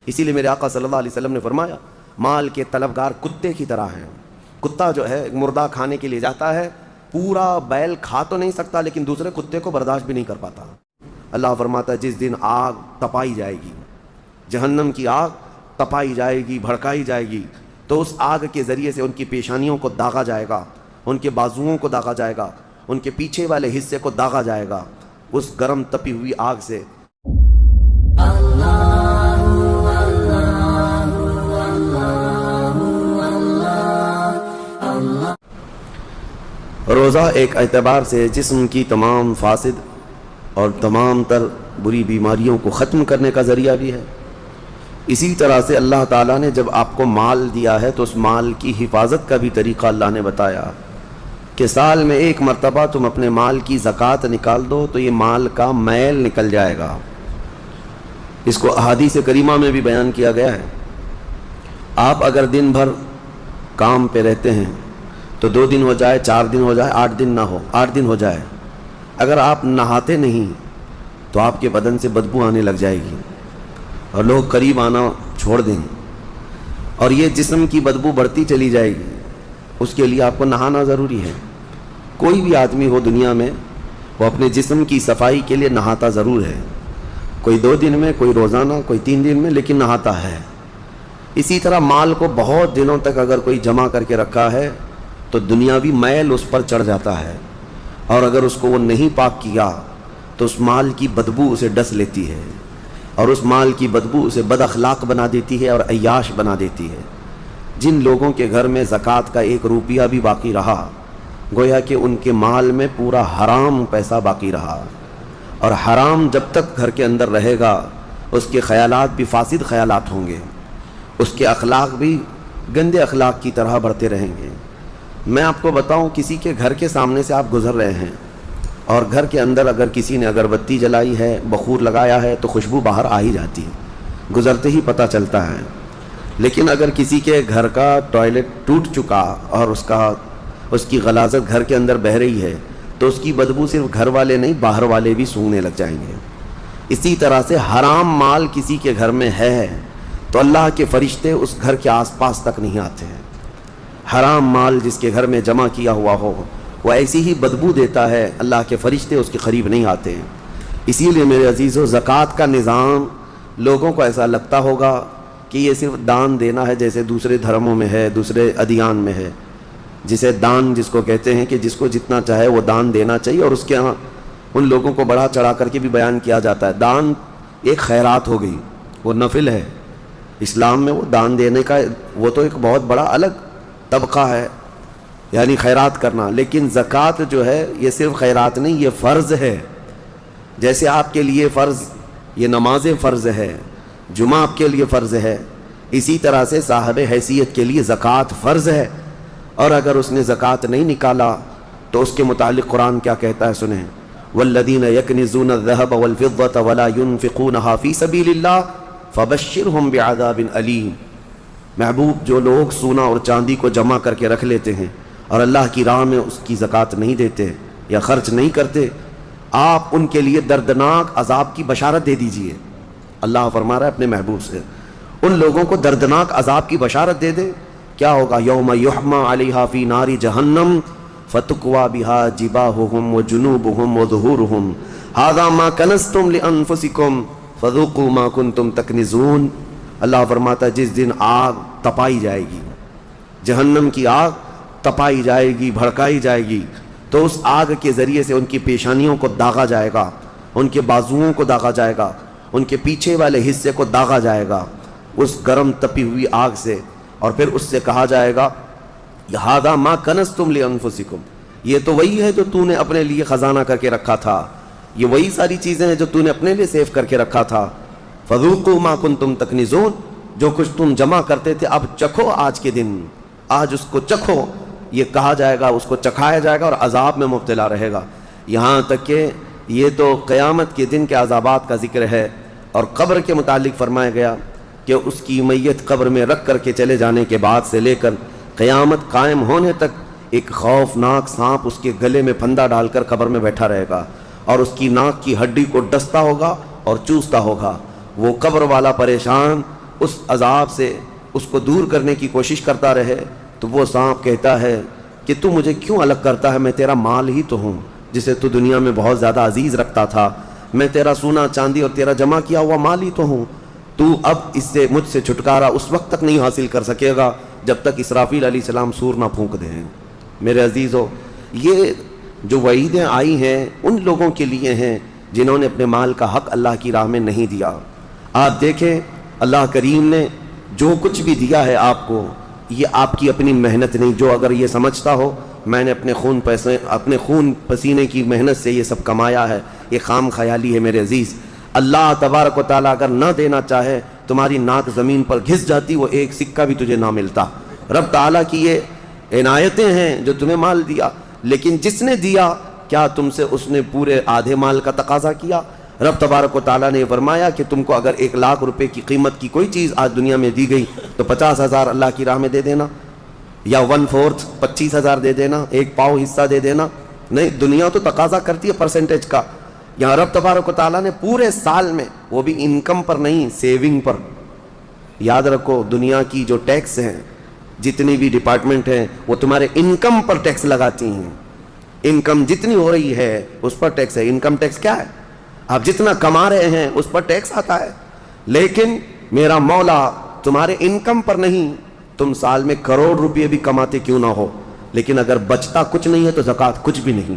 اسی لیے میرے آقا صلی اللہ علیہ وسلم نے فرمایا مال کے طلبگار کتے کی طرح ہیں۔ کتا جو ہے مردہ کھانے کے لیے جاتا ہے، پورا بیل کھا تو نہیں سکتا لیکن دوسرے کتے کو برداشت بھی نہیں کر پاتا۔ اللہ فرماتا ہے جس دن آگ تپائی جائے گی، جہنم کی آگ تپائی جائے گی، بھڑکائی جائے گی، تو اس آگ کے ذریعے سے ان کی پیشانیوں کو داغا جائے گا، ان کے بازوؤں کو داغا جائے گا، ان کے پیچھے والے حصے کو داغا جائے گا اس گرم تپی ہوئی آگ سے۔ روزہ ایک اعتبار سے جسم کی تمام فاسد اور تمام تر بری بیماریوں کو ختم کرنے کا ذریعہ بھی ہے۔ اسی طرح سے اللہ تعالیٰ نے جب آپ کو مال دیا ہے تو اس مال کی حفاظت کا بھی طریقہ اللہ نے بتایا کہ سال میں ایک مرتبہ تم اپنے مال کی زکوٰۃ نکال دو تو یہ مال کا میل نکل جائے گا۔ اس کو احادیث کریمہ میں بھی بیان کیا گیا ہے۔ آپ اگر دن بھر کام پہ رہتے ہیں تو 2 دن ہو جائے، 4 دن ہو جائے، 8 دن نہ ہو، 8 دن ہو جائے، اگر آپ نہاتے نہیں تو آپ کے بدن سے بدبو آنے لگ جائے گی اور لوگ قریب آنا چھوڑ دیں اور یہ جسم کی بدبو بڑھتی چلی جائے گی۔ اس کے لیے آپ کو نہانا ضروری ہے۔ کوئی بھی آدمی ہو دنیا میں وہ اپنے جسم کی صفائی کے لیے نہاتا ضرور ہے، کوئی 2 دن میں، کوئی روزانہ، کوئی 3 دن میں، لیکن نہاتا ہے۔ اسی طرح مال کو بہت دنوں تک اگر کوئی جمع کر کے رکھا ہے تو دنیاوی میل اس پر چڑھ جاتا ہے، اور اگر اس کو وہ نہیں پاک کیا تو اس مال کی بدبو اسے ڈس لیتی ہے، اور اس مال کی بدبو اسے بد اخلاق بنا دیتی ہے اور عیاش بنا دیتی ہے۔ جن لوگوں کے گھر میں زکوٰۃ کا 1 روپیہ بھی باقی رہا، گویا کہ ان کے مال میں پورا حرام پیسہ باقی رہا، اور حرام جب تک گھر کے اندر رہے گا اس کے خیالات بھی فاسد خیالات ہوں گے، اس کے اخلاق بھی گندے اخلاق کی طرح بڑھتے رہیں گے۔ میں آپ کو بتاؤں، کسی کے گھر کے سامنے سے آپ گزر رہے ہیں اور گھر کے اندر اگر کسی نے اگربتی جلائی ہے، بخور لگایا ہے تو خوشبو باہر آ ہی جاتی ہے، گزرتے ہی پتہ چلتا ہے۔ لیکن اگر کسی کے گھر کا ٹوائلٹ ٹوٹ چکا اور اس کی غلاظت گھر کے اندر بہہ رہی ہے تو اس کی بدبو صرف گھر والے نہیں باہر والے بھی سونگنے لگ جائیں گے۔ اسی طرح سے حرام مال کسی کے گھر میں ہے تو اللہ کے فرشتے اس گھر کے آس پاس تک نہیں آتے ہیں۔ حرام مال جس کے گھر میں جمع کیا ہوا ہو وہ ایسی ہی بدبو دیتا ہے، اللہ کے فرشتے اس کے قریب نہیں آتے ہیں۔ اسی لیے میرے عزیزو، زکوٰۃ کا نظام لوگوں کو ایسا لگتا ہوگا کہ یہ صرف دان دینا ہے، جیسے دوسرے دھرموں میں ہے، دوسرے ادیان میں ہے، جسے دان جس کو کہتے ہیں کہ جس کو جتنا چاہے وہ دان دینا چاہیے، اور اس کے ہاں ان لوگوں کو بڑھا چڑھا کر کے بھی بیان کیا جاتا ہے۔ دان ایک خیرات ہو گئی، وہ نفل ہے۔ اسلام میں وہ دان دینے کا وہ تو ایک بہت بڑا الگ طبقہ ہے، یعنی خیرات کرنا، لیکن زکوٰۃ جو ہے یہ صرف خیرات نہیں، یہ فرض ہے۔ جیسے آپ کے لیے فرض یہ نماز فرض ہے، جمعہ آپ کے لیے فرض ہے، اسی طرح سے صاحب حیثیت کے لیے زکوٰۃ فرض ہے، اور اگر اس نے زکوٰۃ نہیں نکالا تو اس کے متعلق قرآن کیا کہتا ہے سنیں، والذین یکنزون الذهب والفضة ولا ينفقونها فی سبیل اللہ فبشرهم بعذاب علیم۔ محبوب، جو لوگ سونا اور چاندی کو جمع کر کے رکھ لیتے ہیں اور اللہ کی راہ میں اس کی زکوٰۃ نہیں دیتے یا خرچ نہیں کرتے، آپ ان کے لیے دردناک عذاب کی بشارت دے دیجئے۔ اللہ فرما رہا ہے اپنے محبوب سے، ان لوگوں کو دردناک عذاب کی بشارت دے دے۔ کیا ہوگا؟ یوم یحمى علیہا فی نار جہنم فتکوی بہا جباہہم وجنوبہم وظہورہم ھذا ما کنزتم لانفسکم فذوقوا ما کنتم تکنزون۔ اللہ فرماتا ہے جس دن آگ تپائی جائے گی، جہنم کی آگ تپائی جائے گی، بھڑکائی جائے گی، تو اس آگ کے ذریعے سے ان کی پیشانیوں کو داغا جائے گا، ان کے بازوؤں کو داغا جائے گا، ان کے پیچھے والے حصے کو داغا جائے گا اس گرم تپی ہوئی آگ سے، اور پھر اس سے کہا جائے گا ھذا ما کنزتم لانفسکم، یہ تو وہی ہے جو تو نے اپنے لیے خزانہ کر کے رکھا تھا، یہ وہی ساری چیزیں ہیں جو تو نے اپنے لیے سیو کر کے رکھا تھا۔ فذوقوا ما کنتم تکنزون، جو کچھ تم جمع کرتے تھے اب چکھو آج کے دن، آج اس کو چکھو، یہ کہا جائے گا، اس کو چکھایا جائے گا اور عذاب میں مبتلا رہے گا۔ یہاں تک کہ یہ تو قیامت کے دن کے عذابات کا ذکر ہے، اور قبر کے متعلق فرمایا گیا کہ اس کی میت قبر میں رکھ کر کے چلے جانے کے بعد سے لے کر قیامت قائم ہونے تک ایک خوفناک سانپ اس کے گلے میں پھندا ڈال کر قبر میں بیٹھا رہے گا، اور اس کی ناک کی ہڈی کو ڈستا ہوگا اور چوستا ہوگا۔ وہ قبر والا پریشان اس عذاب سے اس کو دور کرنے کی کوشش کرتا رہے تو وہ سانپ کہتا ہے کہ تو مجھے کیوں الگ کرتا ہے، میں تیرا مال ہی تو ہوں جسے تو دنیا میں بہت زیادہ عزیز رکھتا تھا، میں تیرا سونا چاندی اور تیرا جمع کیا ہوا مال ہی تو ہوں، تو اب اس سے مجھ سے چھٹکارا اس وقت تک نہیں حاصل کر سکے گا جب تک اسرافیل علیہ السلام سور نہ پھونک دیں۔ میرے عزیزو، یہ جو وعیدیں آئی ہیں ان لوگوں کے لیے ہیں جنہوں نے اپنے مال کا حق اللہ کی راہ میں نہیں دیا۔ آپ دیکھیں اللہ کریم نے جو کچھ بھی دیا ہے آپ کو، یہ آپ کی اپنی محنت نہیں، جو اگر یہ سمجھتا ہو میں نے اپنے خون پسینے کی محنت سے یہ سب کمایا ہے، یہ خام خیالی ہے میرے عزیز۔ اللہ تبارک و تعالیٰ اگر نہ دینا چاہے تمہاری ناک زمین پر گھس جاتی، وہ ایک سکہ بھی تجھے نہ ملتا۔ رب تعالیٰ کی یہ عنایتیں ہیں جو تمہیں مال دیا، لیکن جس نے دیا کیا تم سے اس نے پورے آدھے مال کا تقاضا کیا؟ رب تبارک و تعالیٰ نے فرمایا کہ تم کو اگر 1,00,000 روپے کی قیمت کی کوئی چیز آج دنیا میں دی گئی تو 50,000 اللہ کی راہ میں دے دینا، یا 1/4 25,000 دے دینا، 1 پاؤ حصہ دے دینا۔ نہیں، دنیا تو تقاضا کرتی ہے پرسنٹیج کا۔ یہاں رب تبارک و تعالیٰ نے پورے سال میں، وہ بھی انکم پر نہیں، سیونگ پر۔ یاد رکھو دنیا کی جو ٹیکس ہیں، جتنی بھی ڈپارٹمنٹ ہیں، وہ تمہارے انکم پر ٹیکس لگاتی ہیں۔ انکم جتنی ہو رہی ہے اس پر ٹیکس ہے۔ انکم ٹیکس کیا ہے؟ آپ جتنا کما رہے ہیں اس پر ٹیکس آتا ہے، لیکن میرا مولا تمہارے انکم پر نہیں۔ تم سال میں کروڑ روپے بھی کماتے کیوں نہ ہو، لیکن اگر بچتا کچھ نہیں ہے تو زکوٰۃ کچھ بھی نہیں،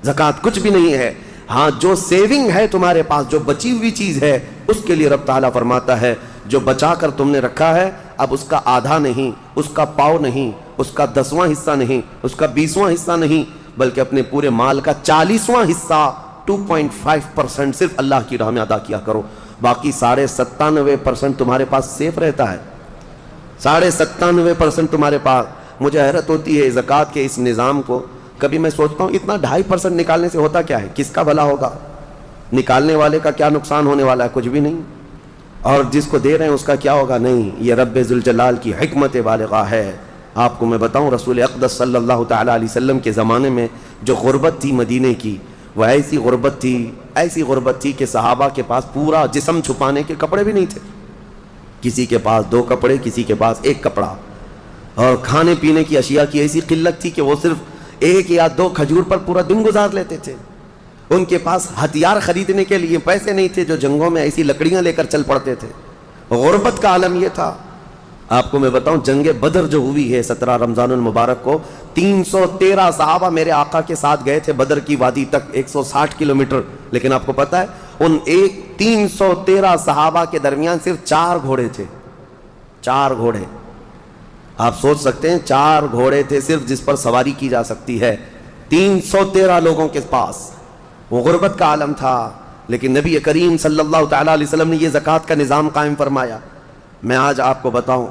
زکوٰۃ کچھ بھی نہیں ہے۔ ہاں، جو سیونگ ہے تمہارے پاس، جو بچی ہوئی چیز ہے، اس کے لیے رب تعالیٰ فرماتا ہے جو بچا کر تم نے رکھا ہے، اب اس کا آدھا نہیں، اس کا پاؤ نہیں، اس کا 10واں حصہ نہیں، اس کا 20واں حصہ نہیں، بلکہ اپنے پورے مال کا 40واں حصہ 2.5% صرف اللہ کی راہ میں ادا کیا کرو۔ باقی 97.5% تمہارے پاس سیف رہتا ہے، 97.5% تمہارے پاس۔ مجھے حیرت ہوتی ہے زکوٰۃ کے اس نظام کو، کبھی میں سوچتا ہوں اتنا 2.5% نکالنے سے ہوتا کیا ہے؟ کس کا بھلا ہوگا؟ نکالنے والے کا کیا نقصان ہونے والا ہے؟ کچھ بھی نہیں۔ اور جس کو دے رہے ہیں اس کا کیا ہوگا؟ نہیں۔ یہ رب ذوالجلال کی حکمت بالغہ ہے۔ آپ کو میں بتاؤں، رسول اقدس صلی اللہ تعالیٰ علیہ وسلم کے زمانے میں جو غربت تھی مدینے کی، وہ ایسی غربت تھی کہ صحابہ کے پاس پورا جسم چھپانے کے کپڑے بھی نہیں تھے۔ کسی کے پاس 2 کپڑے، کسی کے پاس 1 کپڑا، اور کھانے پینے کی اشیاء کی ایسی قلت تھی کہ وہ صرف 1 یا 2 کھجور پر پورا دن گزار لیتے تھے۔ ان کے پاس ہتھیار خریدنے کے لیے پیسے نہیں تھے، جو جنگوں میں ایسی لکڑیاں لے کر چل پڑتے تھے۔ غربت کا عالم یہ تھا۔ آپ کو میں بتاؤں، جنگ بدر جو ہوئی ہے 17 رمضان المبارک کو، 313 صحابہ میرے آقا کے ساتھ گئے تھے بدر کی وادی تک، 160 کلومیٹر۔ لیکن آپ کو پتہ ہے ان 313 صحابہ کے درمیان صرف 4 گھوڑے تھے، 4 گھوڑے۔ آپ سوچ سکتے ہیں 4 گھوڑے تھے صرف جس پر سواری کی جا سکتی ہے 313 لوگوں کے پاس۔ وہ غربت کا عالم تھا، لیکن نبی کریم صلی اللہ تعالیٰ علیہ وسلم نے یہ زکوٰۃ کا نظام قائم فرمایا۔ میں آج آپ کو بتاؤں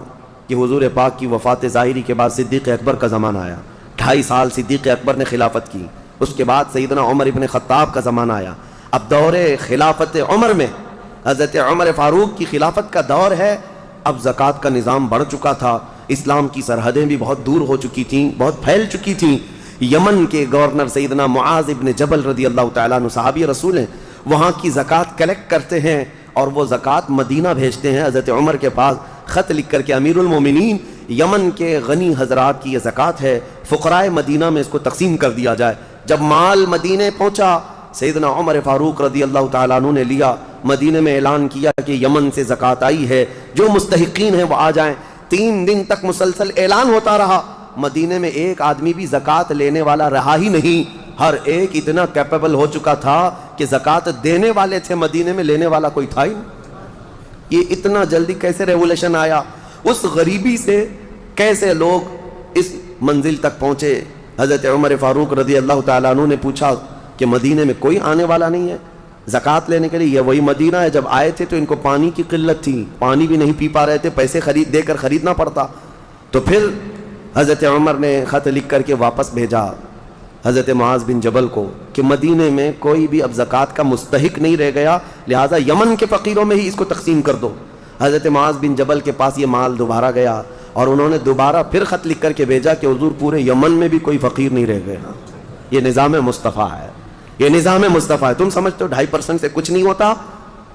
کہ حضور پاک کی وفات ظاہری کے بعد صدیق اکبر کا زمانہ آیا، 2.5 سال صدیق اکبر نے خلافت کی۔ اس کے بعد سیدنا عمر ابن خطاب کا زمانہ آیا۔ اب دور خلافت عمر میں حضرت عمر فاروق کی خلافت کا دور ہے۔ اب زکوٰۃ کا نظام بڑھ چکا تھا، اسلام کی سرحدیں بھی بہت دور ہو چکی تھیں، بہت پھیل چکی تھیں۔ یمن کے گورنر سیدنا معاذ ابن جبل رضی اللہ تعالیٰ عنہ، صحابی رسول ہیں، وہاں کی زکوٰۃ کلیکٹ کرتے ہیں اور وہ زکوٰۃ مدینہ بھیجتے ہیں حضرت عمر کے پاس، خط لکھ کر کے، امیر المومنین، یمن کے غنی حضرات کی یہ زکوٰۃ ہے، فقرائے مدینہ میں اس کو تقسیم کر دیا جائے۔ جب مال مدینے پہنچا، سیدنا عمر فاروق رضی اللہ تعالیٰ عنہ نے لیا، مدینے میں اعلان کیا کہ یمن سے زکوٰۃ آئی ہے، جو مستحقین ہیں وہ آ جائیں۔ 3 دن تک مسلسل اعلان ہوتا رہا، مدینے میں ایک آدمی بھی زکوٰۃ لینے والا رہا ہی نہیں۔ ہر ایک اتنا کیپیبل ہو چکا تھا کہ زکوٰۃ دینے والے تھے، مدینے میں لینے والا کوئی تھا ہی نہیں۔ یہ اتنا جلدی کیسے ریولیوشن آیا؟ اس غریبی سے کیسے لوگ اس منزل تک پہنچے؟ حضرت عمر فاروق رضی اللہ تعالیٰ عنہ نے پوچھا کہ مدینے میں کوئی آنے والا نہیں ہے زکوٰۃ لینے کے لیے؟ یہ وہی مدینہ ہے، جب آئے تھے تو ان کو پانی کی قلت تھی، پانی بھی نہیں پی پا رہے تھے، پیسے دے کر خریدنا پڑتا۔ تو پھر حضرت عمر نے خط لکھ کر کے واپس بھیجا حضرت معاذ بن جبل کو کہ مدینے میں کوئی بھی اب زکوٰۃ کا مستحق نہیں رہ گیا، لہٰذا یمن کے فقیروں میں ہی اس کو تقسیم کر دو۔ حضرت معاذ بن جبل کے پاس یہ مال دوبارہ گیا اور انہوں نے دوبارہ پھر خط لکھ کر کے بھیجا کہ حضور پورے یمن میں بھی کوئی فقیر نہیں رہ گیا۔ یہ نظام مصطفیٰ ہے، یہ نظام مصطفیٰ ہے۔ تم سمجھتے ہو 2.5% سے کچھ نہیں ہوتا؟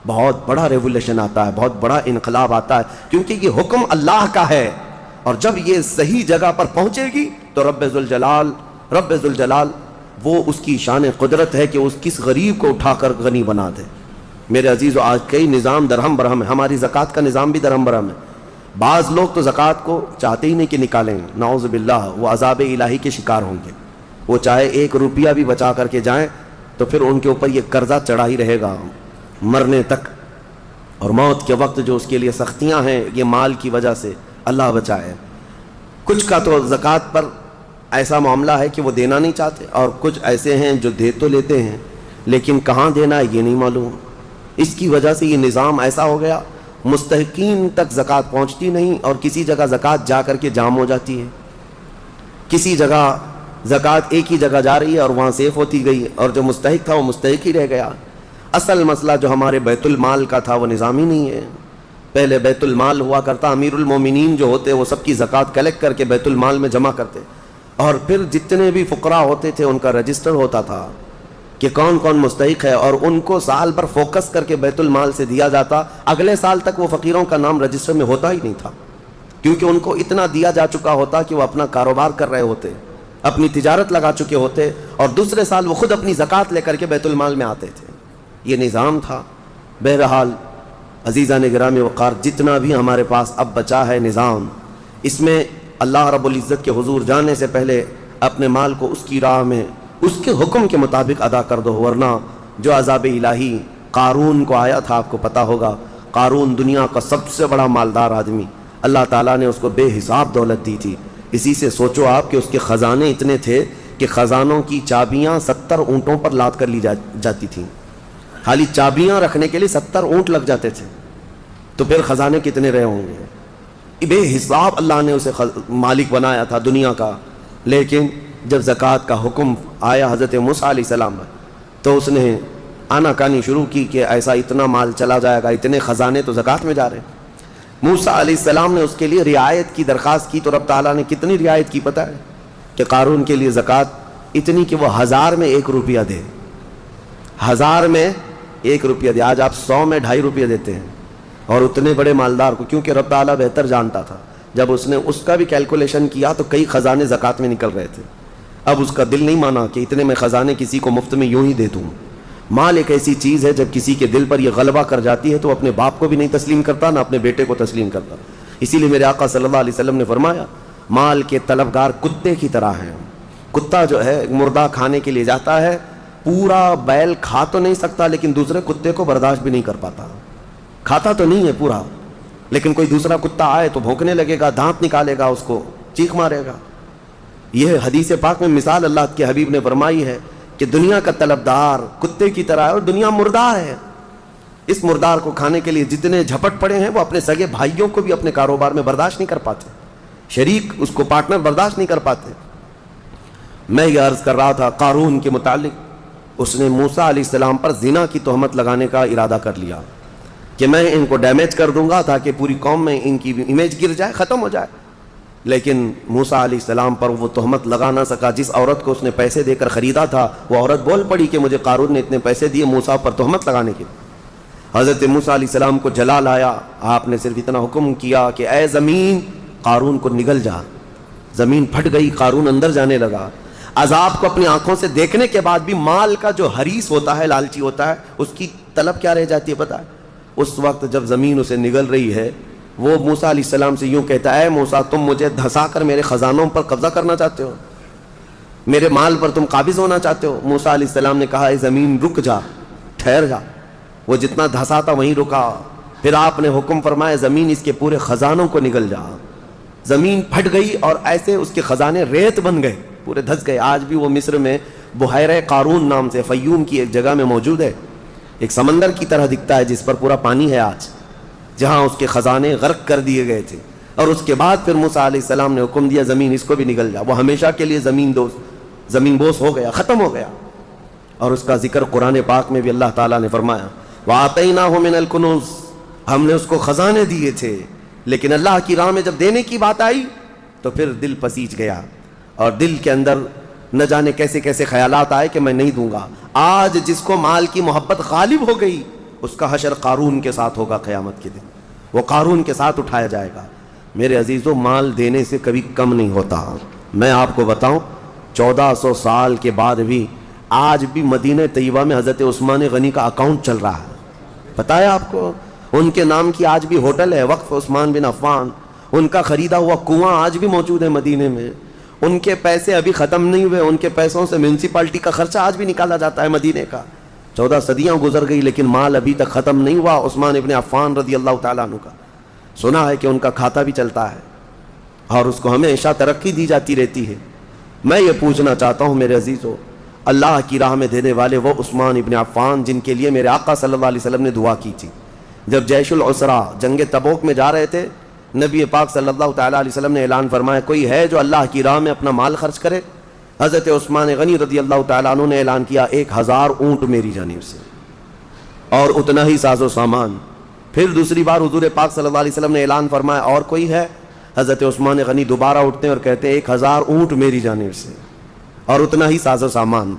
بہت بڑا ریولیوشن آتا ہے، بہت بڑا انقلاب آتا ہے، کیونکہ یہ حکم اللہ کا ہے، اور جب یہ صحیح جگہ پر پہنچے گی تو رب ذوالجلال وہ اس کی شان قدرت ہے کہ اس کس غریب کو اٹھا کر غنی بنا دے۔ میرے عزیزو، آج کئی نظام درہم برہم ہے، ہماری زکوٰۃ کا نظام بھی درہم برہم ہے۔ بعض لوگ تو زکوٰۃ کو چاہتے ہی نہیں کہ نکالیں، نعوذ باللہ، وہ عذاب الہی کے شکار ہوں گے۔ وہ چاہے 1 روپیہ بھی بچا کر کے جائیں تو پھر ان کے اوپر یہ قرضہ چڑھا ہی رہے گا مرنے تک، اور موت کے وقت جو اس کے لیے سختیاں ہیں یہ مال کی وجہ سے، اللہ بچائے۔ کچھ کا تو زکوٰۃ پر ایسا معاملہ ہے کہ وہ دینا نہیں چاہتے، اور کچھ ایسے ہیں جو دے تو لیتے ہیں لیکن کہاں دینا ہے یہ نہیں معلوم۔ اس کی وجہ سے یہ نظام ایسا ہو گیا، مستحقین تک زکوٰۃ پہنچتی نہیں، اور کسی جگہ زکوٰۃ جا کر کے جام ہو جاتی ہے، کسی جگہ زکوٰۃ ایک ہی جگہ جا رہی ہے اور وہاں سیف ہوتی گئی، اور جو مستحق تھا وہ مستحق ہی رہ گیا۔ اصل مسئلہ جو ہمارے بیت المال کا تھا وہ نظام ہی نہیں ہے۔ پہلے بیت المال ہوا کرتا، امیر المومنین جو ہوتے وہ سب کی زکوٰۃ کلیکٹ کر کے بیت المال میں جمع کرتے، اور پھر جتنے بھی فقراء ہوتے تھے ان کا رجسٹر ہوتا تھا کہ کون کون مستحق ہے، اور ان کو سال پر فوکس کر کے بیت المال سے دیا جاتا۔ اگلے سال تک وہ فقیروں کا نام رجسٹر میں ہوتا ہی نہیں تھا، کیونکہ ان کو اتنا دیا جا چکا ہوتا کہ وہ اپنا کاروبار کر رہے ہوتے، اپنی تجارت لگا چکے ہوتے، اور دوسرے سال وہ خود اپنی زکوٰۃ لے کر کے بیت المال میں آتے تھے۔ یہ نظام تھا۔ بہرحال عزیزان گرامی وقار، جتنا بھی ہمارے پاس اب بچا ہے نظام، اس میں اللہ رب العزت کے حضور جانے سے پہلے اپنے مال کو اس کی راہ میں اس کے حکم کے مطابق ادا کر دو، ورنہ جو عذاب الہی قارون کو آیا تھا، آپ کو پتہ ہوگا، قارون دنیا کا سب سے بڑا مالدار آدمی، اللہ تعالیٰ نے اس کو بے حساب دولت دی تھی۔ اسی سے سوچو آپ کہ اس کے خزانے اتنے تھے کہ خزانوں کی چابیاں 70 اونٹوں پر لاد کر لی جاتی تھیں، خالی چابیاں رکھنے کے لیے 70 اونٹ لگ جاتے تھے، تو پھر خزانے کتنے رہے ہوں گے؟ بے حساب اللہ نے اسے مالک بنایا تھا دنیا کا۔ لیکن جب زکوٰۃ کا حکم آیا حضرت موسیٰ علیہ السلام پر، تو اس نے آناکانی شروع کی کہ ایسا اتنا مال چلا جائے گا، اتنے خزانے تو زکوٰۃ میں جا رہے ہیں۔ موسیٰ علیہ السلام نے اس کے لیے رعایت کی درخواست کی، تو رب تعالیٰ نے کتنی رعایت کی پتہ ہے؟ کہ قارون کے لیے زکوٰۃ اتنی کہ وہ 1000 میں 1 روپیہ دے، 1000 میں 1 روپیہ دے۔ آج آپ 100 میں 2.5 روپیہ دیتے ہیں، اور اتنے بڑے مالدار کو، کیونکہ رب تعالیٰ بہتر جانتا تھا۔ جب اس نے اس کا بھی کیلکولیشن کیا تو کئی خزانے زکوٰۃ میں نکل رہے تھے۔ اب اس کا دل نہیں مانا کہ اتنے میں خزانے کسی کو مفت میں یوں ہی دے دوں۔ مال ایک ایسی چیز ہے، جب کسی کے دل پر یہ غلبہ کر جاتی ہے تو اپنے باپ کو بھی نہیں تسلیم کرتا، نہ اپنے بیٹے کو تسلیم کرتا۔ اسی لیے میرے آقا صلی اللہ علیہ وسلم نے فرمایا، مال کے طلبگار کتے کی طرح ہیں۔ کتا جو ہے مردہ کھانے کے لیے جاتا ہے، پورا بیل کھا تو نہیں سکتا لیکن دوسرے کتے کو برداشت بھی نہیں کر پاتا، کھاتا تو نہیں ہے پورا، لیکن کوئی دوسرا کتا آئے تو بھونکنے لگے گا، دانت نکالے گا، اس کو چیخ مارے گا۔ یہ حدیث پاک میں مثال اللہ کے حبیب نے فرمائی ہے کہ دنیا کا طلبدار کتے کی طرح ہے، اور دنیا مردار ہے۔ اس مردار کو کھانے کے لیے جتنے جھپٹ پڑے ہیں، وہ اپنے سگے بھائیوں کو بھی اپنے کاروبار میں برداشت نہیں کر پاتے، شریک اس کو پارٹنر برداشت نہیں کر پاتے۔ میں یہ عرض کر رہا تھا قارون کے متعلق، اس نے موسیٰ علیہ السلام پر زنا کی تہمت لگانے کا ارادہ کر لیا کہ میں ان کو ڈیمیج کر دوں گا تاکہ پوری قوم میں ان کی امیج گر جائے، ختم ہو جائے۔ لیکن موسیٰ علیہ السلام پر وہ تہمت لگا نہ سکا۔ جس عورت کو اس نے پیسے دے کر خریدا تھا، وہ عورت بول پڑی کہ مجھے قارون نے اتنے پیسے دیے موسیٰ پر تہمت لگانے کے۔ حضرت موسیٰ علیہ السلام کو جلال آیا، آپ نے صرف اتنا حکم کیا کہ اے زمین قارون کو نگل جا۔ زمین پھٹ گئی، قارون اندر جانے لگا۔ عذاب کو اپنی آنکھوں سے دیکھنے کے بعد بھی مال کا جو حریص ہوتا ہے، لالچی ہوتا ہے، اس کی طلب کیا رہ جاتی ہے پتہ ہے؟ اس وقت جب زمین اسے نگل رہی ہے، وہ موسیٰ علیہ السلام سے یوں کہتا ہے، اے موسیٰ تم مجھے دھسا کر میرے خزانوں پر قبضہ کرنا چاہتے ہو، میرے مال پر تم قابض ہونا چاہتے ہو؟ موسیٰ علیہ السلام نے کہا، اے زمین رک جا، ٹھہر جا۔ وہ جتنا دھسا تھا وہیں رکا۔ پھر آپ نے حکم فرمایا، زمین اس کے پورے خزانوں کو نگل جا۔ زمین پھٹ گئی اور ایسے اس کے خزانے ریت بن گئے، پورے دھس گئے۔ آج بھی وہ مصر میں بحیرہ قارون نام سے فیوم کی ایک جگہ میں موجود ہے، ایک سمندر کی طرح دکھتا ہے جس پر پورا پانی ہے آج، جہاں اس کے خزانے غرق کر دیے گئے تھے۔ اور اس کے بعد پھر موسیٰ علیہ السلام نے حکم دیا، زمین اس کو بھی نگل جا۔ وہ ہمیشہ کے لیے زمین بوس ہو گیا، ختم ہو گیا۔ اور اس کا ذکر قرآن پاک میں بھی اللہ تعالیٰ نے فرمایا، وَآتَيْنَاهُ مِنَ الْكُنُوزِ، ہم نے اس کو خزانے دیے تھے، لیکن اللہ کی راہ میں جب دینے کی بات آئی تو پھر دل پسیج گیا، اور دل کے اندر نہ جانے کیسے کیسے خیالات آئے کہ میں نہیں دوں گا۔ آج جس کو مال کی محبت غالب ہو گئی، اس کا حشر قارون کے ساتھ ہوگا قیامت کے دن، وہ قارون کے ساتھ اٹھایا جائے گا۔ میرے عزیزوں، مال دینے سے کبھی کم نہیں ہوتا۔ میں آپ کو بتاؤں 1400 سال کے بعد بھی آج بھی مدینہ طیبہ میں حضرت عثمان غنی کا اکاؤنٹ چل رہا ہے، پتہ ہے آپ کو؟ ان کے نام کی آج بھی ہوٹل ہے، وقف عثمان بن عفان، ان کا خریدا ہوا کنواں آج بھی موجود ہے مدینے میں، ان کے پیسے ابھی ختم نہیں ہوئے، ان کے پیسوں سے میونسپلٹی کا خرچہ آج بھی نکالا جاتا ہے مدینے کا۔ 14 صدیاں گزر گئی لیکن مال ابھی تک ختم نہیں ہوا عثمان ابن عفان رضی اللہ تعالیٰ عنہ کا۔ سنا ہے کہ ان کا کھاتا بھی چلتا ہے اور اس کو ہمیشہ ترقی دی جاتی رہتی ہے۔ میں یہ پوچھنا چاہتا ہوں میرے عزیزو، اللہ کی راہ میں دینے والے وہ عثمان ابن عفان جن کے لیے میرے آقا صلی اللہ علیہ وسلم نے دعا کی تھی، جب جیش العسرہ جنگ تبوک میں جا رہے تھے، نبی پاک صلی اللہ تعالیٰ علیہ وسلم نے اعلان فرمایا کوئی ہے جو اللہ کی راہ میں اپنا مال خرچ کرے؟ حضرت عثمان غنی رضی اللہ تعالیٰ عنہ نے اعلان کیا 1000 اونٹ میری جانب سے اور اتنا ہی ساز و سامان۔ پھر دوسری بار حضور پاک صلی اللہ علیہ وسلم نے اعلان فرمایا اور کوئی ہے؟ حضرت عثمان غنی دوبارہ اٹھتے ہیں اور کہتے ہیں 1000 اونٹ میری جانب سے اور اتنا ہی ساز و سامان۔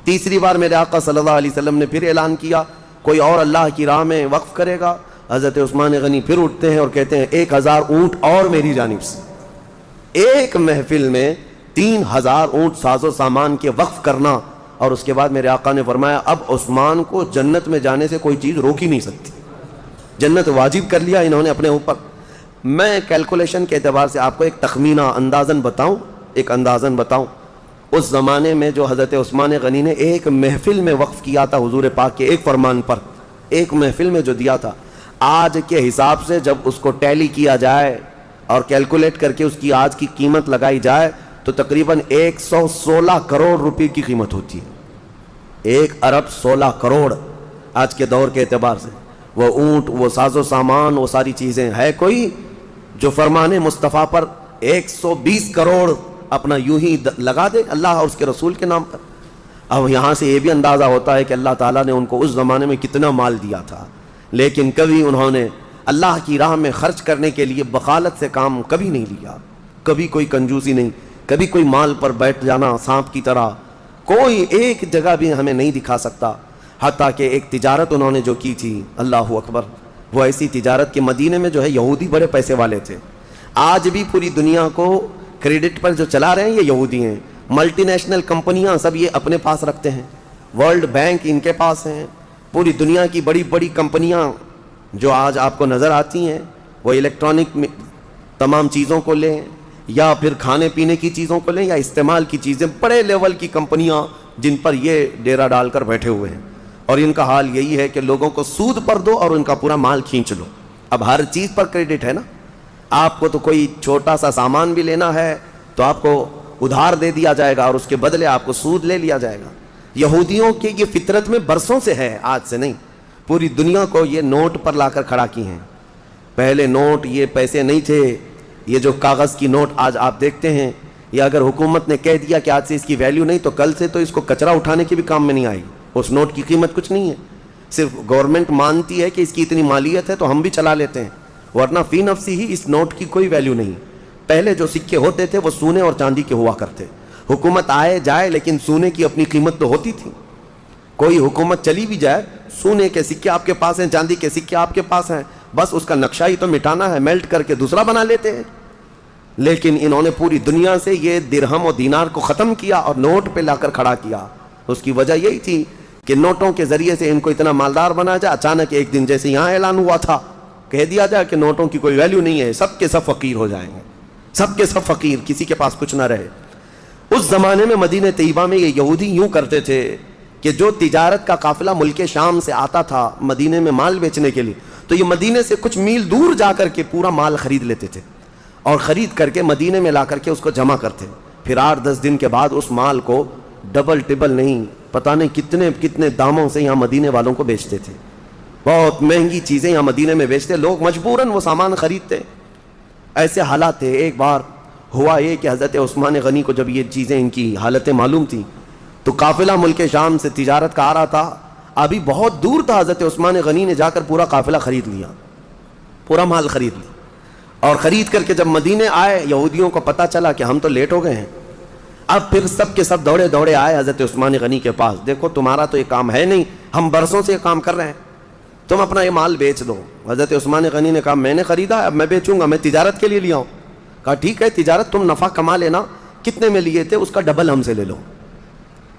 تیسری بار میرے آقا صلی اللہ علیہ وسلم نے پھر اعلان کیا کوئی اور اللہ کی راہ میں وقف کرے گا؟ حضرت عثمان غنی پھر اٹھتے ہیں اور کہتے ہیں 1000 اونٹ اور میری جانب سے۔ ایک محفل میں 3000 اونٹ ساز و سامان کے وقف کرنا، اور اس کے بعد میرے آقا نے فرمایا اب عثمان کو جنت میں جانے سے کوئی چیز روک ہی نہیں سکتی، جنت واجب کر لیا انہوں نے اپنے اوپر۔ میں کیلکولیشن کے اعتبار سے آپ کو ایک تخمینہ اندازاً بتاؤں، اس زمانے میں جو حضرت عثمان غنی نے ایک محفل میں وقف کیا تھا حضور پاک کے ایک فرمان پر، ایک محفل میں جو دیا تھا، آج کے حساب سے جب اس کو ٹیلی کیا جائے اور کیلکولیٹ کر کے اس کی آج کی قیمت لگائی جائے تو تقریباً 116 کروڑ روپے کی قیمت ہوتی ہے۔ 1 ارب 16 کروڑ آج کے دور کے اعتبار سے۔ وہ اونٹ، وہ ساز و سامان، وہ ساری چیزیں، ہے کوئی جو فرمان مصطفیٰ پر 120 کروڑ اپنا یوں ہی لگا دے اللہ اور اس کے رسول کے نام پر؟ اب یہاں سے یہ بھی اندازہ ہوتا ہے کہ اللہ تعالیٰ نے ان کو اس زمانے میں کتنا مال دیا تھا، لیکن کبھی انہوں نے اللہ کی راہ میں خرچ کرنے کے لیے بخالت سے کام کبھی نہیں لیا، کبھی کوئی کنجوسی نہیں، کبھی کوئی مال پر بیٹھ جانا سانپ کی طرح کوئی ایک جگہ بھی ہمیں نہیں دکھا سکتا۔ حتیٰ کہ ایک تجارت انہوں نے جو کی تھی، اللہ اکبر، وہ ایسی تجارت کہ مدینے میں جو ہے یہودی بڑے پیسے والے تھے۔ آج بھی پوری دنیا کو کریڈٹ پر جو چلا رہے ہیں یہ یہودی ہیں، ملٹی نیشنل کمپنیاں سب یہ اپنے پاس رکھتے ہیں، ورلڈ بینک ان کے پاس ہیں، پوری دنیا کی بڑی بڑی کمپنیاں جو آج آپ کو نظر آتی ہیں، وہ الیکٹرانک تمام چیزوں کو لیں یا پھر کھانے پینے کی چیزوں کو لیں یا استعمال کی چیزیں، بڑے لیول کی کمپنیاں جن پر یہ ڈیرا ڈال کر بیٹھے ہوئے ہیں، اور ان کا حال یہی ہے کہ لوگوں کو سود پر دو اور ان کا پورا مال کھینچ لو۔ اب ہر چیز پر کریڈٹ ہے نا، آپ کو تو کوئی چھوٹا سا سامان بھی لینا ہے تو آپ کو ادھار دے دیا جائے گا اور اس کے بدلے آپ کو سود لے لیا جائے گا۔ یہودیوں کی یہ فطرت میں برسوں سے ہے، آج سے نہیں، پوری دنیا کو یہ نوٹ پر لا کر کھڑا کی ہیں۔ پہلے نوٹ یہ پیسے نہیں تھے، یہ جو کاغذ کی نوٹ آج آپ دیکھتے ہیں، یہ اگر حکومت نے کہہ دیا کہ آج سے اس کی ویلیو نہیں تو کل سے تو اس کو کچرا اٹھانے کے بھی کام میں نہیں آئے گی، اس نوٹ کی قیمت کچھ نہیں ہے، صرف گورنمنٹ مانتی ہے کہ اس کی اتنی مالیت ہے تو ہم بھی چلا لیتے ہیں، ورنہ فی نفسی ہی اس نوٹ کی کوئی ویلیو نہیں۔ پہلے جو سکے ہوتے تھے وہ سونے اور چاندی کے ہوا کرتے، حکومت آئے جائے لیکن سونے کی اپنی قیمت تو ہوتی تھی، کوئی حکومت چلی بھی جائے سونے کے سکے آپ کے پاس ہیں، چاندی کے سکے آپ کے پاس ہیں، بس اس کا نقشہ ہی تو مٹانا ہے، میلٹ کر کے دوسرا بنا لیتے ہیں۔ لیکن انہوں نے پوری دنیا سے یہ درہم و دینار کو ختم کیا اور نوٹ پہ لا کر کھڑا کیا۔ اس کی وجہ یہی تھی کہ نوٹوں کے ذریعے سے ان کو اتنا مالدار بنا جائے، اچانک ایک دن جیسے یہاں اعلان ہوا تھا کہہ دیا جائے کہ نوٹوں کی کوئی ویلیو نہیں ہے، سب کے سب فقیر ہو جائیں گے، سب کے سب فقیر، کسی کے پاس کچھ نہ رہے۔ اس زمانے میں مدینہ طیبہ میں یہ یہودی یوں کرتے تھے کہ جو تجارت کا قافلہ ملک شام سے آتا تھا مدینے میں مال بیچنے کے لیے، تو یہ مدینے سے کچھ میل دور جا کر کے پورا مال خرید لیتے تھے اور خرید کر کے مدینے میں لا کر کے اس کو جمع کرتے، پھر 8-10 دن کے بعد اس مال کو ڈبل ٹبل نہیں پتہ نہیں کتنے کتنے داموں سے یہاں مدینے والوں کو بیچتے تھے، بہت مہنگی چیزیں یہاں مدینے میں بیچتے، لوگ مجبوراً وہ سامان خریدتے۔ ایسے حالات تھے۔ ایک بار ہوا یہ کہ حضرت عثمان غنی کو جب یہ چیزیں ان کی حالتیں معلوم تھیں تو قافلہ ملک شام سے تجارت کا آ رہا تھا، ابھی بہت دور تھا، حضرت عثمان غنی نے جا کر پورا قافلہ خرید لیا، پورا مال خرید لیا، اور خرید کر کے جب مدینے آئے یہودیوں کو پتہ چلا کہ ہم تو لیٹ ہو گئے ہیں، اب پھر سب کے سب دوڑے دوڑے آئے حضرت عثمان غنی کے پاس، دیکھو تمہارا تو یہ کام ہے نہیں، ہم برسوں سے یہ کام کر رہے ہیں، تم اپنا یہ مال بیچ دو. حضرت عثمان غنی نے کہا میں نے خریدا ہے، اب میں بیچوں گا، میں تجارت کے لیے لیا ہوں. کہا ٹھیک ہے تجارت، تم نفع کما لینا، کتنے میں لیے تھے اس کا ڈبل ہم سے لے لو،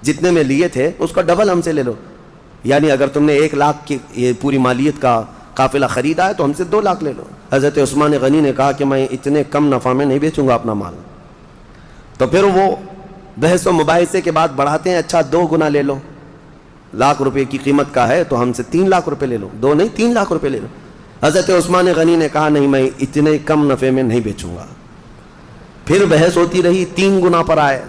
جتنے میں لیے تھے اس کا ڈبل ہم سے لے لو. یعنی اگر تم نے 1 لاکھ کی یہ پوری مالیت کا قافلہ خریدا ہے تو ہم سے 2 لاکھ لے لو. حضرت عثمان غنی نے کہا کہ میں اتنے کم نفع میں نہیں بیچوں گا اپنا مال. تو پھر وہ بحث و مباحثے کے بعد بڑھاتے ہیں، اچھا 2 گنا لے لو، ₹1,00,000 کی قیمت کا ہے تو ہم سے 3 لاکھ روپے لے لو، 2 نہیں 3 لاکھ روپے لے لو. حضرت عثمان غنی نے کہا نہیں میں اتنے کم نفع میں نہیں بیچوں گا. پھر بحث ہوتی رہی، 3 گنا پر آئے.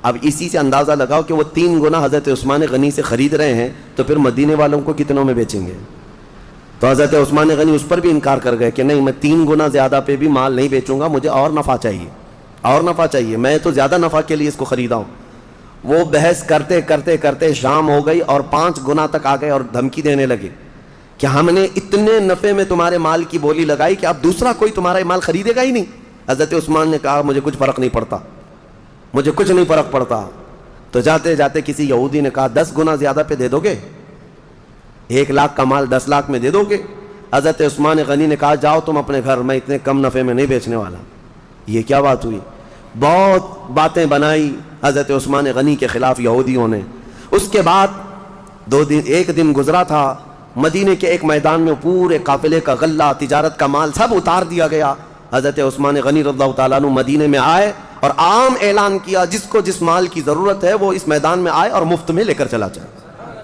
اب اسی سے اندازہ لگاؤ کہ وہ 3 گنا حضرت عثمان غنی سے خرید رہے ہیں تو پھر مدینے والوں کو کتنوں میں بیچیں گے. تو حضرت عثمان غنی اس پر بھی انکار کر گئے کہ نہیں میں 3 گنا زیادہ پہ بھی مال نہیں بیچوں گا، مجھے اور نفع چاہیے، اور نفع چاہیے، میں تو زیادہ نفع کے لیے اس کو خریدا ہوں. وہ بحث کرتے کرتے کرتے شام ہو گئی اور 5 گنا تک آ گئے اور دھمکی دینے لگے کہ ہم نے اتنے نفع میں تمہارے مال کی بولی لگائی کہ اب دوسرا کوئی تمہارا مال خریدے گا ہی نہیں. حضرت عثمان نے کہا مجھے کچھ فرق نہیں پڑتا، مجھے کچھ نہیں فرق پڑتا. تو جاتے جاتے کسی یہودی نے کہا 10 گنا زیادہ پہ دے دو گے، 1 لاکھ کا مال 10 لاکھ میں دے دو گے. حضرت عثمان غنی نے کہا جاؤ تم اپنے گھر، میں اتنے کم نفع میں نہیں بیچنے والا. یہ کیا بات ہوئی؟ بہت باتیں بنائی حضرت عثمان غنی کے خلاف یہودیوں نے. اس کے بعد 2 دن 1 دن گزرا تھا، مدینے کے ایک میدان میں پورے قافلے کا غلہ، تجارت کا مال سب اتار دیا گیا. حضرت عثمان غنی رضی اللہ تعالیٰ عنہ مدینے میں آئے اور عام اعلان کیا جس کو جس مال کی ضرورت ہے وہ اس میدان میں آئے اور مفت میں لے کر چلا جائے،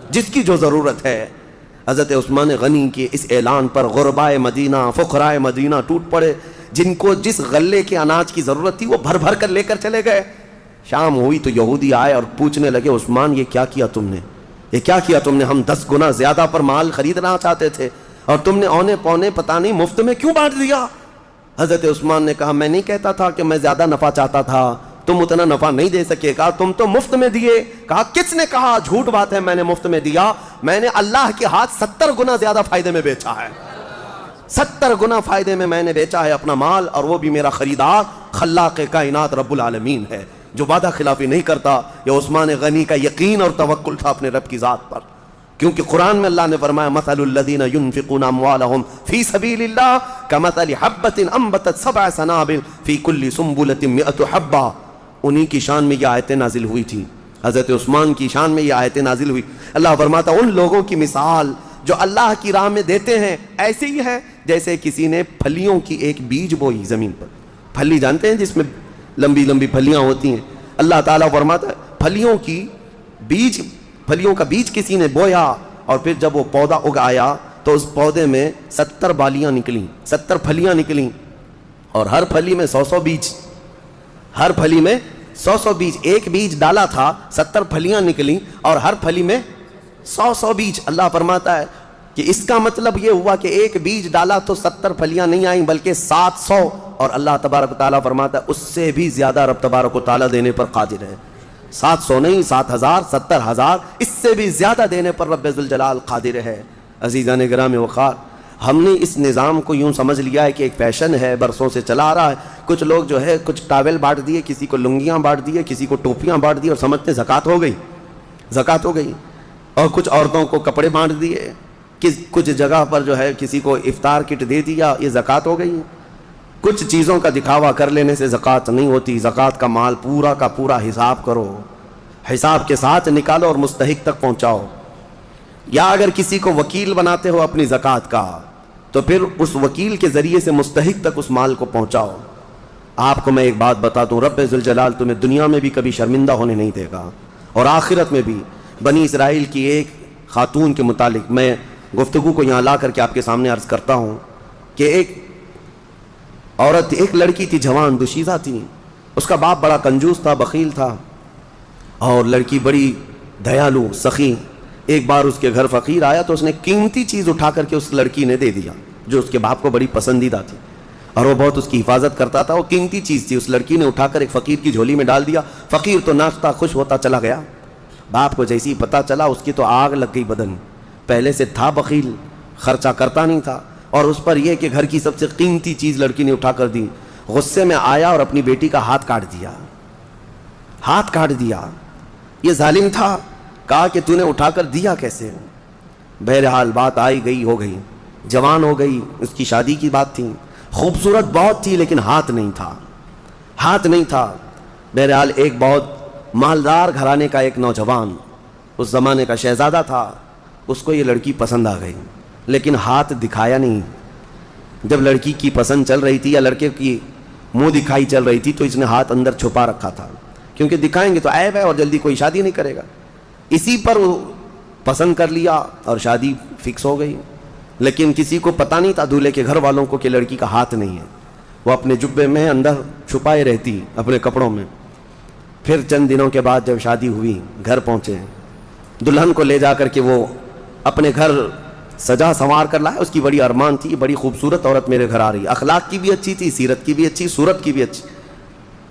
جس کی جو ضرورت ہے. حضرت عثمان غنی کے اس اعلان پر غربائے مدینہ، فقرائے مدینہ ٹوٹ پڑے. جن کو جس غلے کے اناج کی ضرورت تھی وہ بھر بھر کر لے کر چلے گئے. شام ہوئی تو یہودی آئے اور پوچھنے لگے عثمان یہ کیا کیا تم نے، یہ کیا کیا تم نے؟ ہم 10 گنا زیادہ پر مال خریدنا چاہتے تھے اور تم نے اونے پونے پتہ نہیں مفت میں کیوں بانٹ دیا. حضرت عثمان نے کہا میں نہیں کہتا تھا کہ میں زیادہ نفع چاہتا تھا، تم اتنا نفع نہیں دے سکے گا، تم تو مفت میں دیے. کہا کس نے کہا؟ جھوٹ بات ہے، میں نے مفت میں دیا، میں نے اللہ کے ہاتھ 70 گنا زیادہ فائدے میں بیچا ہے، 70 گنا فائدے میں نے بیچا ہے اپنا مال، اور وہ بھی میرا خریدار خلاق کائنات رب العالمین ہے جو وعدہ خلافی نہیں کرتا. یہ عثمان غنی کا یقین اور توکل تھا اپنے رب کی ذات پر، کیونکہ قرآن میں اللہ نے فرمایا مثل الذین ينفقون اموالهم فی سبیل اللہ کمثل حبۃ انبتت 7 سنابل فی کل سنبلۃ 100 حبہ. انہی کی شان میں یہ آیتیں نازل ہوئی تھی، حضرت عثمان کی شان میں یہ آیتیں نازل ہوئی. اللہ فرماتا ان لوگوں کی مثال جو اللہ کی راہ میں دیتے ہیں ایسے ہی ہے جیسے کسی نے پھلیوں کی ایک بیج بوئی زمین پر. پھلی جانتے ہیں جس میں لمبی لمبی پھلیاں ہوتی ہیں. اللہ تعالیٰ فرماتا ہے پھلیوں کا بیج کسی نے بویا اور پھر جب وہ پودا اگ آیا تو اس پودے میں 70 بالیاں نکلیں، 70 پھلیاں نکلیں، اور ہر پھلی میں 100 بیج، ہر پھلی میں 100 بیج. ایک بیج ڈالا تھا، 70 پھلیاں نکلیں اور ہر پھلی میں 100 بیج. اللہ فرماتا ہے کہ اس کا مطلب یہ ہوا کہ ایک بیج ڈالا تو 70 پھلیاں نہیں آئیں بلکہ 700. اور اللہ تبارک و تعالیٰ فرماتا ہے اس سے بھی زیادہ رب تبارک و تعالیٰ دینے پر قادر ہے. 700 نہیں، 7,000، 70,000، اس سے بھی زیادہ دینے پر رب ذوالجلال قادر ہے. عزیزان گرامی وقار، ہم نے اس نظام کو یوں سمجھ لیا ہے کہ ایک فیشن ہے، برسوں سے چلا آ رہا ہے. کچھ لوگ جو ہے کچھ ٹاول بانٹ دیے، کسی کو لنگیاں بانٹ دیے، کسی کو ٹوپیاں بانٹ دی اور سمجھتے زکوٰۃ ہو گئی، زکوٰۃ ہو گئی. اور کچھ عورتوں کو کپڑے بانٹ دیے، کچھ جگہ پر جو ہے کسی کو افطار کٹ دے دیا، یہ زکوٰۃ ہو گئی. کچھ چیزوں کا دکھاوا کر لینے سے زکوٰۃ نہیں ہوتی. زکوٰۃ کا مال پورا کا پورا حساب کرو، حساب کے ساتھ نکالو اور مستحق تک پہنچاؤ. یا اگر کسی کو وکیل بناتے ہو اپنی زکوٰۃ کا تو پھر اس وکیل کے ذریعے سے مستحق تک اس مال کو پہنچاؤ. آپ کو میں ایک بات بتا دوں، رب ذوالجلال تمہیں دنیا میں بھی کبھی شرمندہ ہونے نہیں دے گا اور آخرت میں بھی. بنی اسرائیل کی ایک خاتون کے متعلق میں گفتگو کو یہاں لا کر کے آپ کے سامنے عرض کرتا ہوں کہ ایک عورت، ایک لڑکی تھی، جوان دوشیزہ تھی. اس کا باپ بڑا کنجوس تھا، بخیل تھا، اور لڑکی بڑی دیالو سخی. ایک بار اس کے گھر فقیر آیا تو اس نے قیمتی چیز اٹھا کر کے اس لڑکی نے دے دیا جو اس کے باپ کو بڑی پسندیدہ تھی اور وہ بہت اس کی حفاظت کرتا تھا. وہ قیمتی چیز تھی، اس لڑکی نے اٹھا کر ایک فقیر کی جھولی میں ڈال دیا. فقیر تو ناچتا خوش ہوتا چلا گیا. باپ کو جیسی پتہ چلا اس کی تو آگ لگ گئی بدن. پہلے سے تھا بخیل، خرچہ کرتا نہیں تھا، اور اس پر یہ کہ گھر کی سب سے قیمتی چیز لڑکی نے اٹھا کر دی. غصے میں آیا اور اپنی بیٹی کا ہاتھ کاٹ دیا، ہاتھ کاٹ دیا. یہ ظالم تھا. کہا کہ تو نے اٹھا کر دیا کیسے؟ بہرحال بات آئی گئی ہو گئی، جوان ہو گئی، اس کی شادی کی بات تھی، خوبصورت بہت تھی لیکن ہاتھ نہیں تھا، ہاتھ نہیں تھا۔ بہرحال ایک بہت مالدار گھرانے کا ایک نوجوان، اس زمانے کا شہزادہ تھا، اس کو یہ لڑکی پسند آ گئی لیکن ہاتھ دکھایا نہیں۔ جب لڑکی کی پسند چل رہی تھی یا لڑکے کی منہ دکھائی چل رہی تھی تو اس نے ہاتھ اندر چھپا رکھا تھا، کیونکہ دکھائیں گے تو عیب ہے اور جلدی کوئی شادی نہیں کرے گا۔ اسی پر وہ پسند کر لیا اور شادی فکس ہو گئی، لیکن کسی کو پتہ نہیں تھا دولہے کے گھر والوں کو کہ لڑکی کا ہاتھ نہیں ہے۔ وہ اپنے جبے میں اندر چھپائے رہتی اپنے کپڑوں میں۔ پھر چند دنوں کے بعد جب شادی ہوئی، گھر پہنچے، دلہن کو لے جا کر کے وہ اپنے گھر سجا سنوار کر لائے۔ اس کی بڑی ارمان تھی، بڑی خوبصورت عورت میرے گھر آ رہی ہے، اخلاق کی بھی اچھی تھی، سیرت کی بھی اچھی، صورت کی بھی اچھی۔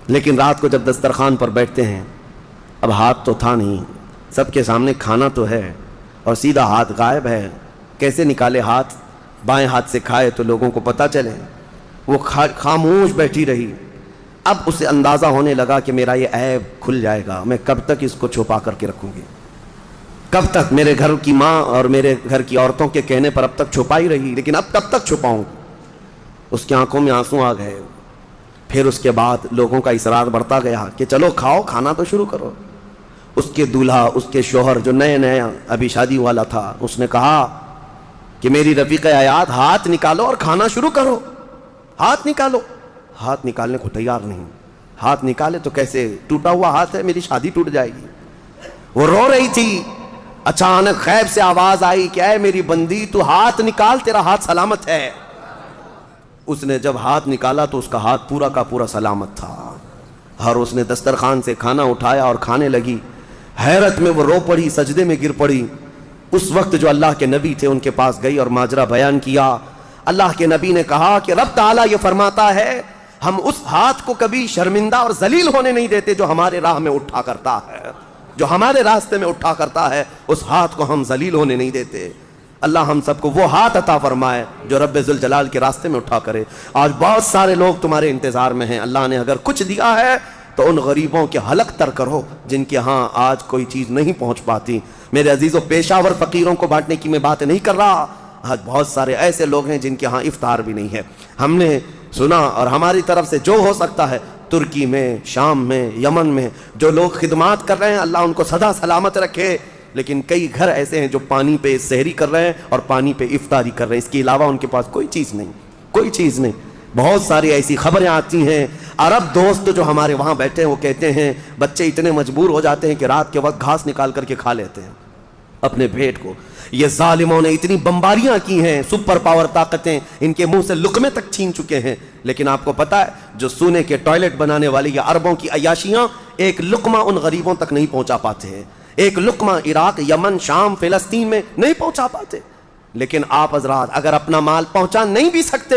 لیکن رات کو جب دسترخوان پر بیٹھتے ہیں، اب ہاتھ تو تھا نہیں، سب کے سامنے کھانا تو ہے اور سیدھا ہاتھ غائب ہے، کیسے نکالے ہاتھ؟ بائیں ہاتھ سے کھائے تو لوگوں کو پتہ چلے۔ وہ خاموش بیٹھی رہی۔ اب اسے اندازہ ہونے لگا کہ میرا یہ عیب کھل جائے گا، میں کب تک اس کو چھپا کر کے رکھوں گی؟ کب تک؟ میرے گھر کی ماں اور میرے گھر کی عورتوں کے کہنے پر اب تک چھپائی رہی، لیکن اب کب تک چھپاؤں؟ اس کی آنکھوں میں آنسو آ گئے۔ پھر اس کے بعد لوگوں کا اصرار بڑھتا گیا کہ چلو کھاؤ، کھانا تو شروع کرو۔ اس کے دولہا، اس کے شوہر جو نئے نئے ابھی شادی والا تھا، اس نے کہا کہ میری رفیق حیات، ہاتھ نکالو اور کھانا شروع کرو، ہاتھ نکالو۔ ہاتھ نکالنے کو تیار نہیں۔ ہاتھ نکالے تو کیسے؟ ٹوٹا ہوا ہاتھ ہے، میری شادی ٹوٹ جائے گی۔ وہ رو رہی تھی، اچانک غیب سے آواز آئی کہ اے میری بندی، تو ہاتھ نکال، تیرا ہاتھ سلامت ہے۔ اس نے جب ہاتھ نکالا تو اس کا ہاتھ پورا کا پورا سلامت تھا، اور اس نے دسترخوان سے کھانا اٹھایا اور کھانے لگی۔ حیرت میں وہ رو پڑی، سجدے میں گر پڑی۔ اس وقت جو اللہ کے نبی تھے ان کے پاس گئی اور ماجرا بیان کیا۔ اللہ کے نبی نے کہا کہ رب تعالیٰ یہ فرماتا ہے، ہم اس ہاتھ کو کبھی شرمندہ اور ذلیل ہونے نہیں دیتے جو ہمارے راہ میں اٹھا کرتا ہے، جو ہمارے راستے میں اٹھا کرتا ہے، اس ہاتھ کو ہم ذلیل ہونے نہیں دیتے۔ اللہ ہم سب کو وہ ہاتھ عطا فرمائے جو رب ذوالجلال کے راستے میں اٹھا کرے۔ آج بہت سارے لوگ تمہارے انتظار میں ہیں، اللہ نے اگر کچھ دیا ہے تو ان غریبوں کے حلق تر کرو جن کے ہاں آج کوئی چیز نہیں پہنچ پاتی۔ میرے عزیزوں، پیشہ ور فقیروں کو بانٹنے کی میں بات نہیں کر رہا، آج بہت سارے ایسے لوگ ہیں جن کے ہاں افطار بھی نہیں ہے۔ ہم نے سنا اور ہماری طرف سے جو ہو سکتا ہے، ترکی میں، شام میں، یمن میں جو لوگ خدمات کر رہے ہیں، اللہ ان کو سدا سلامت رکھے۔ لیکن کئی گھر ایسے ہیں جو پانی پہ سحری کر رہے ہیں اور پانی پہ افطاری کر رہے ہیں، اس کے علاوہ ان کے پاس کوئی چیز نہیں، کوئی چیز نہیں۔ بہت ساری ایسی خبریں آتی ہیں، عرب دوست جو ہمارے وہاں بیٹھے ہیں وہ کہتے ہیں بچے اتنے مجبور ہو جاتے ہیں کہ رات کے وقت گھاس نکال کر کے کھا لیتے ہیں اپنے پیٹ کو۔ یہ ظالموں نے اتنی بمباریاں کی ہیں، سپر پاور طاقتیں ان کے منہ سے لقمے تک چھین چکے ہیں، لیکن آپ کو پتا ہے جو سونے کے ٹوائلٹ بنانے والی یا عربوں کی عیاشیاں ایک لقمہ ان غریبوں تک نہیں پہنچا پاتے ہیں، ایک لقمہ عراق، یمن، شام، فلسطین میں نہیں پہنچا پاتے۔ لیکن آپ حضرات اگر اپنا مال پہنچا نہیں بھی سکتے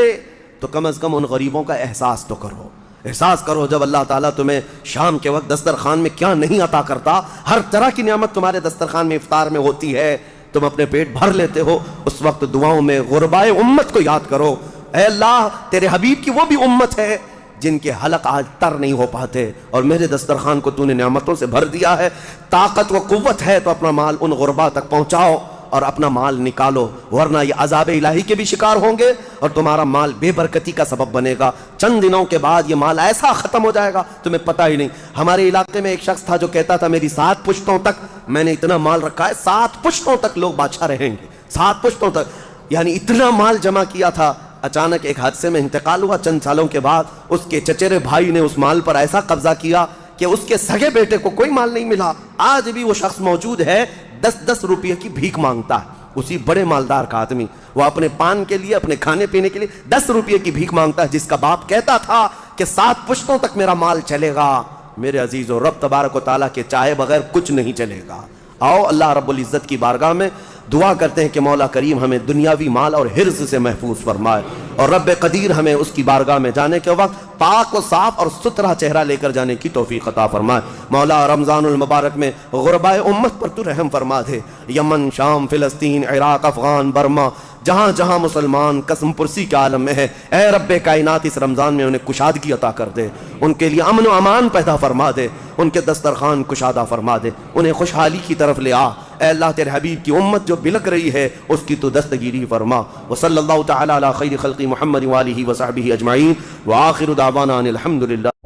تو کم از کم ان غریبوں کا احساس تو کرو، احساس کرو۔ جب اللہ تعالیٰ تمہیں شام کے وقت دسترخوان میں کیا نہیں عطا کرتا، ہر طرح کی نعمت تمہارے دسترخوان میں افطار میں ہوتی ہے، تم اپنے پیٹ بھر لیتے ہو، اس وقت دعاؤں میں غربائے امت کو یاد کرو۔ اے اللہ، تیرے حبیب کی وہ بھی امت ہے جن کے حلق آج تر نہیں ہو پاتے، اور میرے دسترخوان کو تو نے نعمتوں سے بھر دیا ہے۔ طاقت و قوت ہے تو اپنا مال ان غربا تک پہنچاؤ اور اپنا مال نکالو، ورنہ یہ عذاب الہی کے بھی شکار ہوں گے اور تمہارا مال بے برکتی کا سبب بنے گا۔ چند دنوں کے بعد یہ مال ایسا ختم ہو جائے گا تمہیں پتہ ہی نہیں۔ ہمارے علاقے میں ایک شخص تھا جو کہتا تھا میری 7 پشتوں تک میں نے اتنا مال رکھا ہے، 7 پشتوں تک لوگ بادشاہ رہیں گے، 7 پشتوں تک، یعنی اتنا مال جمع کیا تھا۔ اچانک ایک حادثے میں انتقال ہوا، چند سالوں کے بعد اس کے چچیرے بھائی نے اس مال پر ایسا قبضہ کیا کہ اس کے سگے بیٹے کو کوئی مال نہیں ملا۔ آج بھی وہ شخص موجود ہے، 10-10 روپے کی بھیک مانگتا ہے، اسی بڑے مالدار کا آدمی، وہ اپنے پان کے لیے، اپنے کھانے پینے کے لیے 10 روپے کی بھیک مانگتا ہے، جس کا باپ کہتا تھا کہ 7 پشتوں تک میرا مال چلے گا۔ میرے عزیزو، رب تبارک و تعالیٰ کے چاہے بغیر کچھ نہیں چلے گا۔ آؤ اللہ رب العزت کی بارگاہ میں دعا کرتے ہیں کہ مولا کریم ہمیں دنیاوی مال اور حرص سے محفوظ فرمائے، اور رب قدیر ہمیں اس کی بارگاہ میں جانے کے وقت پاک و صاف اور ستھرا چہرہ لے کر جانے کی توفیق عطا فرمائے۔ مولا رمضان المبارک میں غربائے امت پر تو رحم فرما دے، یمن، شام، فلسطین، عراق، افغان، برما، جہاں جہاں مسلمان قسم پرسی کے عالم میں ہے، اے رب کائنات اس رمضان میں انہیں کشادگی عطا کر دے، ان کے لیے امن و امان پیدا فرما دے، ان کے دسترخوان کشادہ فرما دے، انہیں خوشحالی کی طرف لے آ۔ اے اللہ تیرے حبیب کی امت جو بلک رہی ہے اس کی تو دستگیری فرما۔ وصلی اللہ تعالی علی خیر خلق محمد وآلہ وصحبہ اجمعین، وآخر دعوانا ان الحمد للہ۔